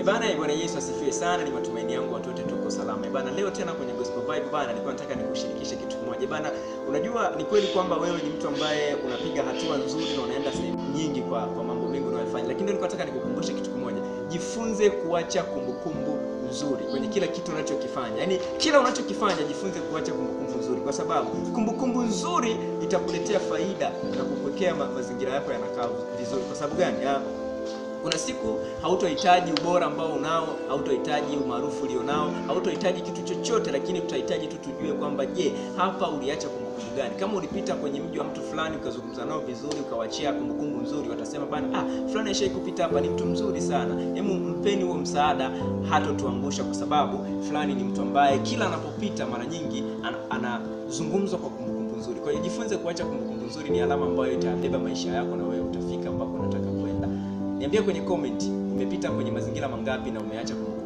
Bana, Bwana Yesu asifiwe sana. Ni matumaini yangu watu wote tuko salama. Bana, leo tena kwenye Gospel Vibe bana, nilikuwa nataka nikushirikishe kitu kimoja. Bana, unajua ni kweli kwamba wewe ni mtu ambaye unapiga hatua nzuri na unaenda sehemu nyingi kwa mambo mengi unayofanya. Lakini nilikuwa nataka nikukumbushe kitu kimoja. Jifunze kuacha kumbukumbu nzuri kwenye kila kitu unachokifanya. Yaani kila unachokifanya jifunze kuacha kumbukumbu nzuri, kwa sababu kumbukumbu nzuri itakuletea faida na kukuwekea mazingira yako yanakaa vizuri. Kwa sababu gani? Kuna siku hautohitaji ubora ambao unao, hautohitaji umaarufu ulionao, hautohitaji kitu chochote, lakini utahitaji tu tujue kwamba je, hapa uliacha kumbukumbu gani? Kama ulipita kwenye mji wa mtu fulani ukazungumza nao vizuri, ukawachia kumbukumbu nzuri, watasema bana, fulani aishai kupita hapa, ni mtu mzuri sana. Hebu mpeni huo msaada, hatotuangusha, kwa sababu fulani ni mtu ambaye kila anapopita mara nyingi anazungumzwa kwa kumbukumbu nzuri. Kwa hiyo jifunze kuacha kumbukumbu nzuri, ni alama ambayo itabeba maisha yako na wewe utafika ambapo unataka kwenda. Niambie kwenye comment, umepita kwenye mazingira mangapi na umeacha kumbukumbu